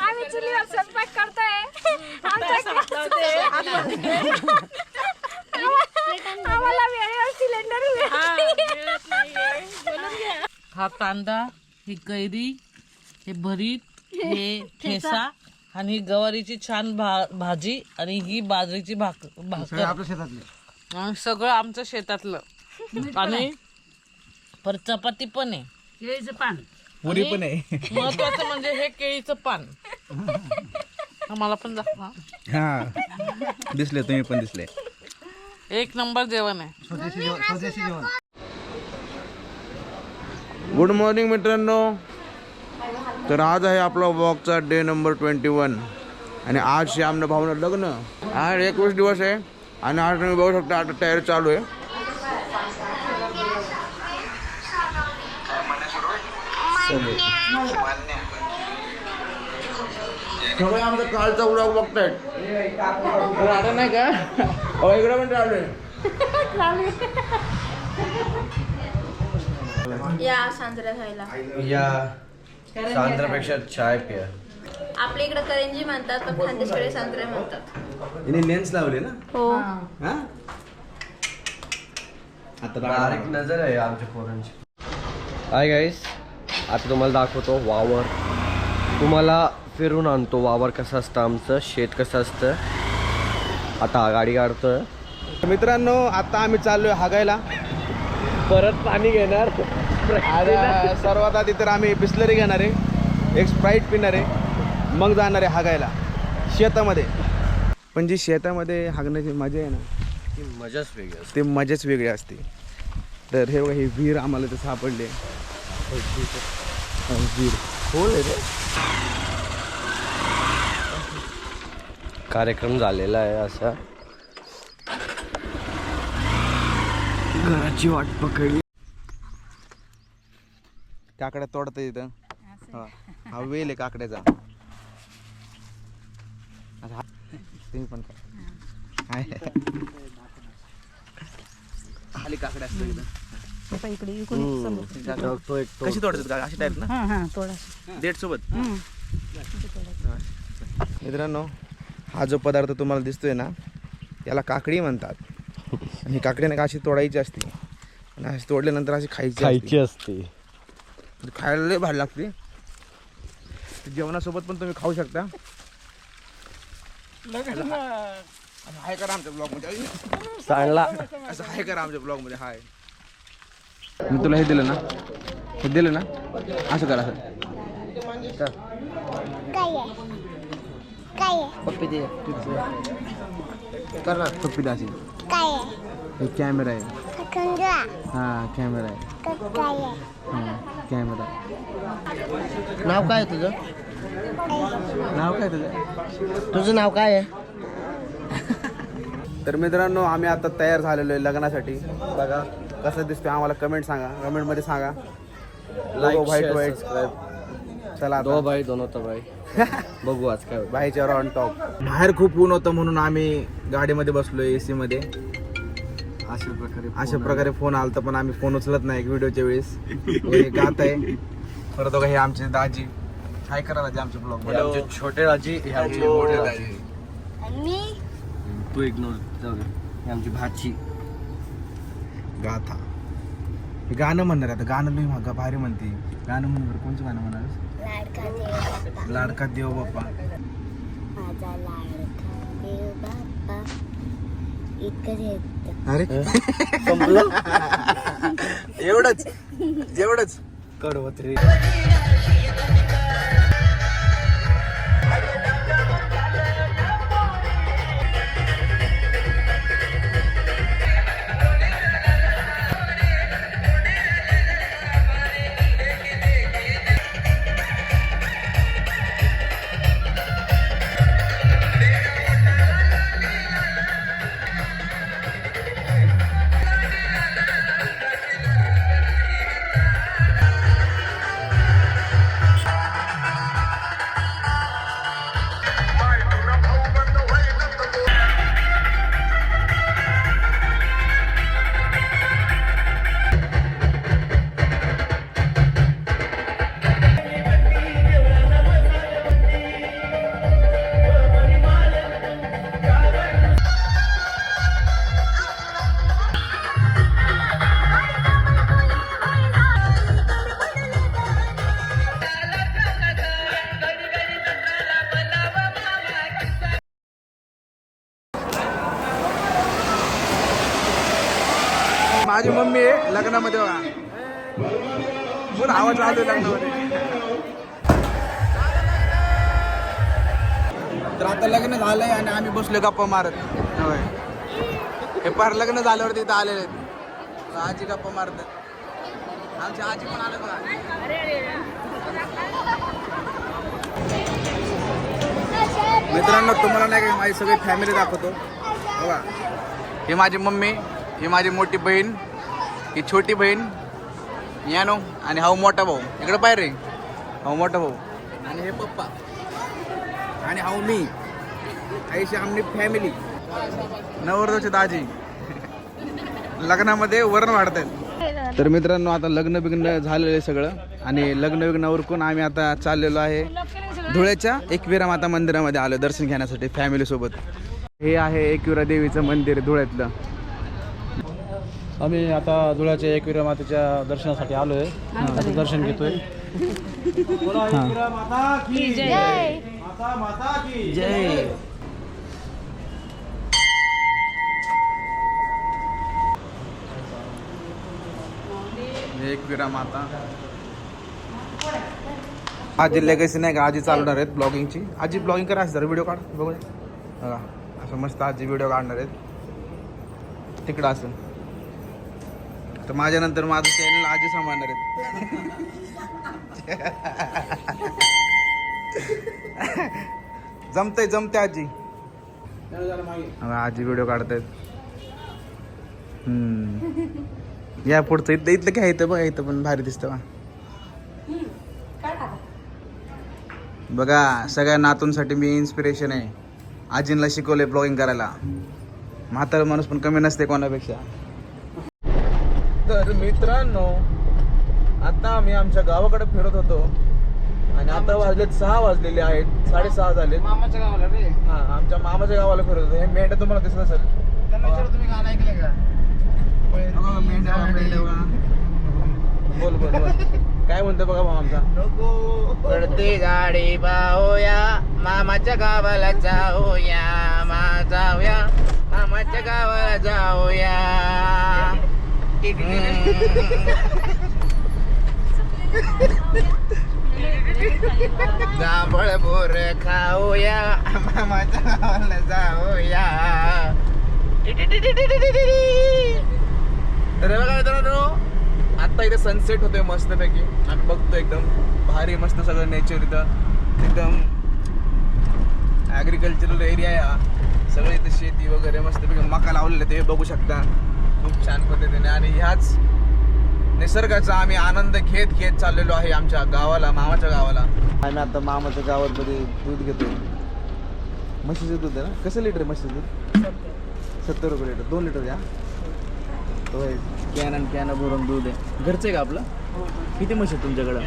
आम्ही चुलीवर स्वयंपाक करतोय. आम्हाला वेळेवर सिलेंडर हा कांदा, ही कैरी, हे भरीत, हे ठेसा आणि ही गवारीची छान भाजी आणि ही बाजरीची भाकर आपल्या शेतातले. आणि सगळं आमचं शेतातलं. आणि परत चपाती पण आहे, केळीचं पान, पुरी पण आहे. महत्वाचं म्हणजे हे केळीचं पान. आम्हाला पण दाखवा. हा दिसले, तुम्ही पण दिसले. एक नंबर जेवण आहे. स्वदेशी जेवण. गुड मॉर्निंग मित्रांनो. तर आज आहे आपला वॉकचा डे नंबर 21 आणि आज श्यामनं भावनं लग्न. आज 21 दिवस आहे आणि आज तुम्ही बघू शकता आता तयारी चालू आहे. सगळे आमचा कालचा व्लॉग बघतायत. आता नाही का इकडे पण चालू आहे. या सांजरा खायला. या सांद्रापेक्षा चाय पिया. आपल्या इकडे करंजी म्हणतात पण खानदेशकडे सांजरा म्हणतात. हिने लेन्स लावले ना. हो. हा आता बारीक नजर आहे आमच्या पोरांची. हाय गाईस, आता तुम्हाला दाखवतो वावर. तुम्हाला फिरून आणतो वावर कसं असतं, आमचं शेत कसं असतं. आता गाडी काढतोय. मित्रांनो आता आम्ही चाललोय हागायला. परत पाणी घेणार. आता सर्वात आधी तर आम्ही बिस्लरी घेणार आहे, एक स्प्राईट पिणार आहे, मग जाणार आहे हागायला शेतामध्ये. पण जी शेतामध्ये हागण्याची मजा आहे ना, ती मजाच वेगळी असते. ते मजाच वेगळी असते. तर हे बघा, ही विहीर आम्हाला तर सापडले. विहीर खोल आहे रे. कार्यक्रम झालेला आहे असा. घराची वाट पकडली. काकड्या तोडता येतं. हा वेल आहे काकड्याचा. तुम्ही पण खाली काकड्या असतात इथं. कशी तोडतात का अशी टाईप ना, डेट सोबत. मित्रांनो, हा जो पदार्थ तुम्हाला दिसतोय ना, याला काकडी म्हणतात. आणि ही काकडी ना अशी तोडायची असते आणि अशी तोडल्यानंतर अशी खायची असते. खायला लय भारी लागते. जेवणासोबत पण तुम्ही खाऊ शकता. हाय करा आमच्या ब्लॉग मध्ये. चांगला असं हाय करा आमच्या ब्लॉग मध्ये. हाय, मी तुला हे दिलं ना, हे दिलं ना, असं करा. असं पप्पी दे कर ना. पप्पी दासी हे कॅमेरा आहे. हा कॅमेरा आहे. हा कॅमेरा. नाव काय तुझं? नाव काय तुझं? तुझं नाव काय आहे? तर मित्रांनो, आम्ही आता तयार झालेलो आहे लग्नासाठी. बघा कसं दिसतोय आम्हाला कमेंट सांगा, कमेंटमध्ये सांगा. व्हाईट चला दो भाई दोनों तो भाई. बघू आज काय बाहेरच्यावर ऑन टॉप. बाहेर खूप ऊन होतं म्हणून आम्ही गाडीमध्ये बसलोय AC मध्ये. अशा प्रकारे फोन आलता पण आम्ही फोन उचलत नाही व्हिडिओच्या वेळेस. गात आहे परत. हे आमचे दाजी. हाय करा दाजी आमच्या ब्लॉग मध्ये. आमचे छोटे राजी, हे आमचे मोठे राजी. तू इग्नोर जाऊ दे. ही आमची भाची गाथा. हे गाणं म्हणणार आता. गाणं लई मग भारी म्हणते. गाणं म्हणणार. कोणचं गाणं म्हणणार? लाडका देव बाप्पा. माझा लाडका देव बाप्पा इतकं. अरे संपलं. एवढंच कडवत रे. लग्नामध्ये बघा पूर्ण आवाज आलो लग्नामध्ये. तर आता लग्न झालंय आणि आम्ही बसलो गप्पा मारत. होय हे पार लग्न झाल्यावरती इथं आलेले आहेत. आजी गप्पा मारतात. आमची आजी पण आले बघा. मित्रांनो तुम्हाला नाही का माझी सगळी फॅमिली दाखवतो बघा. ही माझी मम्मी, ही माझी मोठी बहीण, ही छोटी बहीण यानो आणि हा मोठा भाऊ. इकडे पाय रे हा मोठा भाऊ आणि हे पप्पा आणि हा मी. आईशी आमची फॅमिली. नवरदेवचे दाजी लग्नामध्ये वरण वाढतात. तर मित्रांनो आता लग्न बिग्न झालेलं आहे सगळं आणि लग्न बिग्न उरकून आम्ही आता चाललेलो आहे धुळ्याच्या एकविरा माता मंदिरामध्ये आलो दर्शन घेण्यासाठी फॅमिली सोबत. हे आहे एकविरा देवीचं मंदिर धुळ्यातलं. आम्ही आता धुळ्याच्या एकविरा मातेच्या दर्शनासाठी आलोय. आता दर्शन घेतोय. जय. एकविरा माता. आजी लेगसी नाही का आजी चालवणार आहेत ब्लॉगिंगची. आजी ब्लॉगिंग करा जरा व्हिडिओ काढ बघूया बघा. असं मस्त आजी व्हिडिओ काढणार आहेत तिकडं असं. तर माझ्यानंतर माझं चॅनल आजी सांभाळणार आहेत. जमते आजी. आजी व्हिडिओ काढतायत. या पुढचं इथलं काय येतं बघा. इथं पण भारी दिसतं बघा. सगळ्या नातूंसाठी मी इन्स्पिरेशन आहे. आजींना शिकवले ब्लॉगिंग करायला. म्हातारा माणूस पण कमी नसते कोणापेक्षा. तर मित्रांनो आता आम्ही आमच्या गावाकडे फिरत होतो आणि आता वाजलेत 6 वाजलेले आहेत. 6:30 झाले. मामाच्या गावाला रे. हा आमच्या मामाच्या गावाला फिरत होतो. हे मेंढ्या तुम्हाला दिसत असेल. तुम्ही गाणं ऐकलंय का? बोल काय म्हणतो बघा भाऊ आमचा. पडती गाडी पाहूया मामाच्या गावाला जाऊया. जाऊया मामाच्या गावाला जाऊया. जांभळ बोर खाऊया मामाच्या गावाला जाऊया. तर बघा मित्रांनो आता इथे सनसेट होतोय मस्तपैकी. आम्ही बघतो एकदम भारी मस्त सगळं नेचर. इथं एकदम ॲग्रिकल्चरल एरिया आहे हा. सगळं इथं शेती वगैरे मस्तपैकी मका लावलेलं ते बघू शकता खूप छान पद्धतीने. आणि ह्याच निसर्गाचा आम्ही आनंद घेत चाललेलो आहे आमच्या गावाला, मामाच्या गावाला. आम्ही आता मामाच्या गावामध्ये दूध घेतोय. म्हशीचं दूध आहे ना. कसं लिटर आहे म्हशीचं दूध? 70 रुपये लिटर. 2 लिटर द्या. होय कॅन भरून दूध आहे. घरचं आहे का आपलं? किती म्हशी आहे तुमच्याकडं?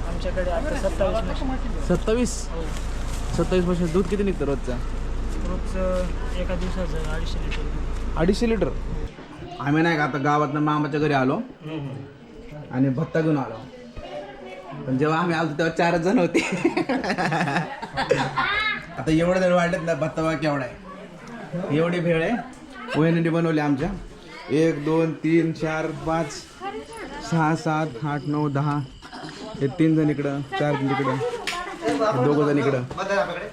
आमच्याकडे आता 27 27 म्हशी. दूध किती निघतं रोजचं? रोजचं एका दिवसाचं 250 लिटर. 250 लिटर. आम्ही नाही का आता गावातनं मामाच्या घरी आलो आणि भत्ता घेऊन आलो. पण जेव्हा आम्ही आलो तेव्हा 4 जण होते. आता एवढं जण वाढलेत ना. भत्ता बघा केवढा आहे. एवढी भेळ आहे. वहिनीने बनवली आमच्या. 1 2 3 4 5 6 7 8 9 10. हे 3 जण इकडं, 4 जण तिकडं, 2 जण इकडं.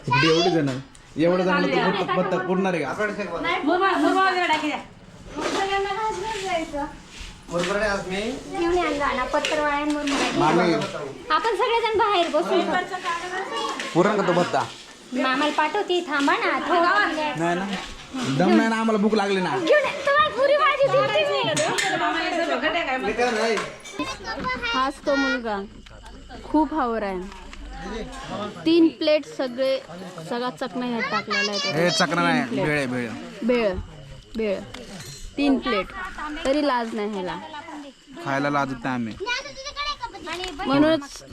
इकडे एवढी जण. एवढं जणांना भत्ता पुरणार आहे का? आपण सगळेजण बाहेर बसू. पुरण का तो भत्ता? मामाला पाठवते. थांबा ना. नाही ना दम नाही ना. आम्हाला भूक लागली ना. हाच तो मुलगा खूप हावर आहे. 3 प्लेट सगळा चकना ह्यात टाकलेला आहे. हे चक्र नाही. भेळ आहे भेळ. भेळ 3 प्लेट तरी लाज नाही ह्याला. खायला लाजत नाही आम्ही. म्हणूनच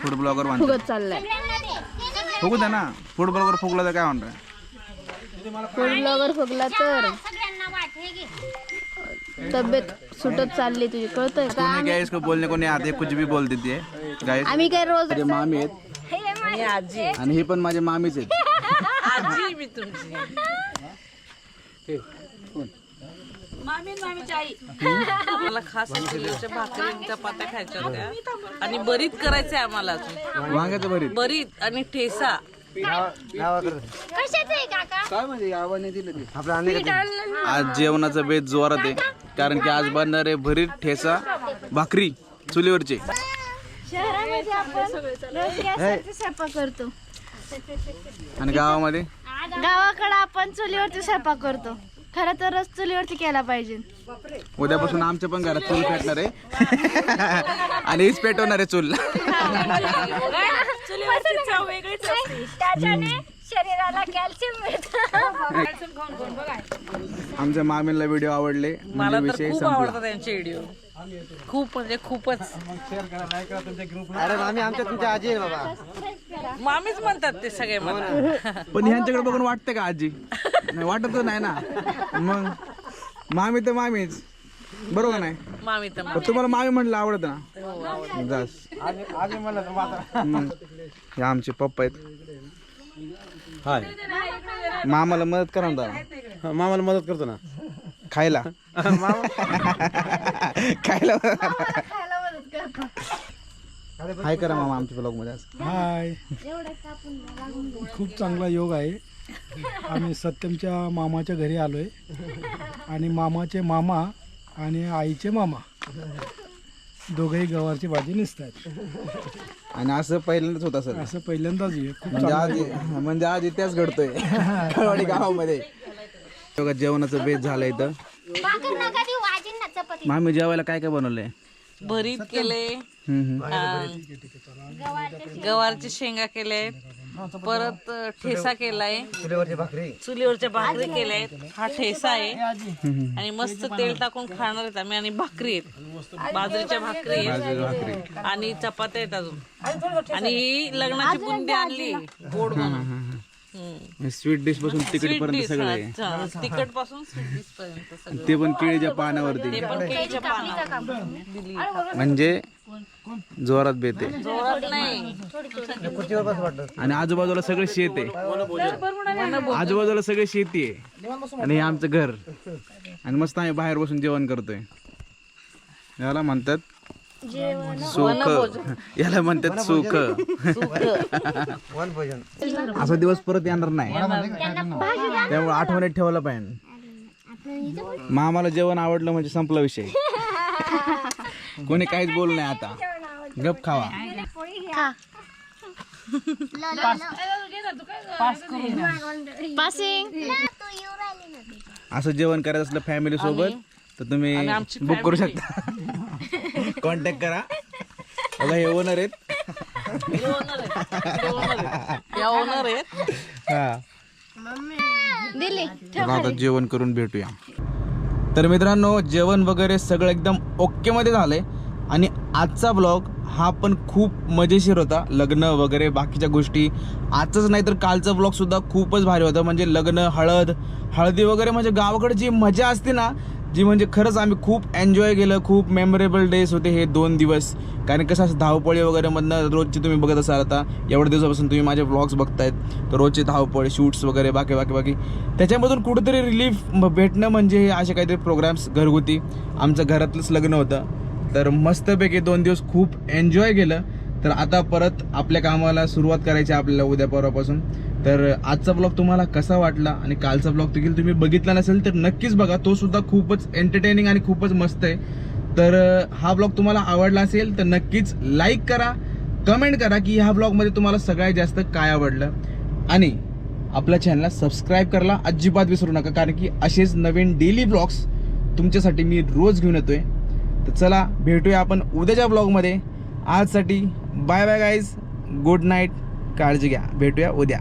फूड ब्लॉगर म्हणतो. फुगत चाललाय. फुगू द्या ना. फूड ब्लॉगर फुगला तर काय म्हणताय? फूड ब्लॉगर फुगला तर तब्येत सुटत चालली तुझी. कळतंय का? कोणी काय इसको बोलने को नहीं आते. कुछ भी बोल देते है गाइस. आम्ही काय रोज माझे मामी आहेत आणि हे पण माझे मामीच आहेत. आजी मी तुमची. मला खास चुलीवरच्या भाकरी चपात्या खायच्या होत्या आणि भरीत करायचंय आम्हाला अजून. वांग्याचं भरीत. भरीत आणि ठेसा. आज जेवणाचा बेत जोरात आहे कारण की आज बनणार आहे भरीत ठेसा भाकरी चुलीवरचे. शहरामध्ये आपण रोज गॅसवरती स्वयंपाक करतो, आणि गावामध्ये गावाकडे आपण चुलीवरती स्वयंपाक करतो. खरं तर रोज चुलीवरती केला पाहिजे. उद्यापासून आमच्या पण घरात चूल पेटणार आहे आणि हीच पेटवणार आहे चूल. त्याच्याने शरीराला कॅल्शियम मिळतं. आमच्या मामीला व्हिडिओ आवडले मला म्हणजे तर विषय खूप संपला. आवडतात त्यांचे व्हिडिओ. खूप म्हणजे खूपच. अरे मामी आमच्या तुमच्या आजी आहे बाबा. मामीच म्हणतात ते सगळे मला. पण ह्यांच्याकडे बघून वाटतं का आजी? नाही वाटत नाही ना. मग मामी तर मामीच बरोबर नाही. मामी तर पण तुम्हाला मामी म्हणलं आवडत ना. जास. मग हे आमचे पप्पा आहेत. हाय मामाला मदत करा ना जरा. मामाला मदत करतो ना. खायला खायला हाय करा मामा आमच्या ब्लॉग मध्ये आज. हाय, खूप चांगला योग आहे. आम्ही सत्यमच्या मामाच्या घरी आलोय आणि मामाचे मामा आणि आईचे मामा दोघंही गवारची भाजी नेसतात. आणि असं पहिल्यांदाच होत असेल. असं पहिल्यांदाच आहे. खूप म्हणजे आज इतिहास घडतोय कळवाडी गावामध्ये. बघा जेवणाचं बेत झालं इथं. मामी जेवायला काय काय बनवलंय? भरीत केले, गवारची शेंगा केले, परत ठेसा केलाय, चुलीवरच्या भाकरी केल्यात. हा ठेसा आहे आणि मस्त तेल टाकून खाणार आहेत आम्ही. आणि भाकरी आहेत, बाजरीच्या भाकरी आहेत आणि चपात्या आहेत अजून. आणि ही लग्नाची बुंदी आणली गोड बनवून. स्वीट डिश पासून तिकट पर्यंत सगळं आहे. तिखट पासून स्वीट डिश पर्यंत सगळं. ते पण केळीच्या पानावरती. ते पण केळीच्या पानावर दिली. म्हणजे जोरात बेत आहे. जोरात नाही, आणि आजूबाजूला सगळं शेत आहे. आजूबाजूला सगळी शेती आहे आणि हे आमचं घर. आणि मस्त आम्ही बाहेर बसून जेवण करतोय. याला म्हणतात सुख. याला म्हणतात सुख. असा दिवस परत येणार नाही, त्यामुळे आठवणीत ठेवायला पाहिजे. मामाला जेवण आवडलं म्हणजे संपला विषय. कोणी काहीच बोलू नाही आता. गप खावा. असं जेवण करायचं असलं फॅमिली सोबत तर तुम्ही बुक करू शकता. कॉन्टॅक्ट करा. बघा हे ओनर आहेत. आता जेवण करून भेटूया. तर मित्रांनो जेवण वगैरे सगळं एकदम ओके मध्ये झालंय. आणि आजचा ब्लॉग हा पण खूप मजेशीर होता. लग्न वगैरे बाकीच्या गोष्टी. आजचाच नाही तर कालचा ब्लॉग सुद्धा खूपच भारी होता. म्हणजे लग्न, हळदी वगैरे म्हणजे गावाकडे जी मजा असते ना, जी म्हणजे खरंच आम्ही खूप एन्जॉय केलं. खूप मेमोरेबल डेज होते हे 2 दिवस. कारण कसं असं धावपळी वगैरे मधनं रोजची तुम्ही बघत असाल. आता एवढ्या दिवसापासून तुम्ही माझे व्लॉग्स बघतायत तर रोजची धावपळी, शूट्स वगैरे बाकी त्याच्यामधून कुठेतरी रिलीफ भेटणं म्हणजे हे असे काहीतरी प्रोग्राम्स घरगुती. आमचं घरातलंच लग्न होतं तर मस्तपैकी 2 दिवस खूप एन्जॉय केलं. तर आता परत आपल्या कामाला सुरुवात करायची आपल्याला उद्या परवापासून. तर आजचा ब्लॉग तुम्हाला कसा वाटला आणि कालचा ब्लॉग देखील तुम्ही बघितला नसेल तर नक्कीच बघा. तो सुद्धा खूपच एंटरटेनिंग आणि खूपच मस्त आहे. तर हा ब्लॉग तुम्हाला आवडला असेल तर नक्कीच लाईक करा, कमेंट करा की ह्या ब्लॉगमध्ये तुम्हाला सगळ्यात जास्त काय आवडलं. आणि आपल्या चॅनलला सबस्क्राईब करायला अजिबात विसरू नका, कारण की असेच नवीन डेली ब्लॉग्स तुमच्यासाठी मी रोज घेऊन येतोय. तर चला भेटूया आपण उद्याच्या ब्लॉगमध्ये. आजसाठी bye bye guys, good night, काळजी घ्या, भेटूया उद्या.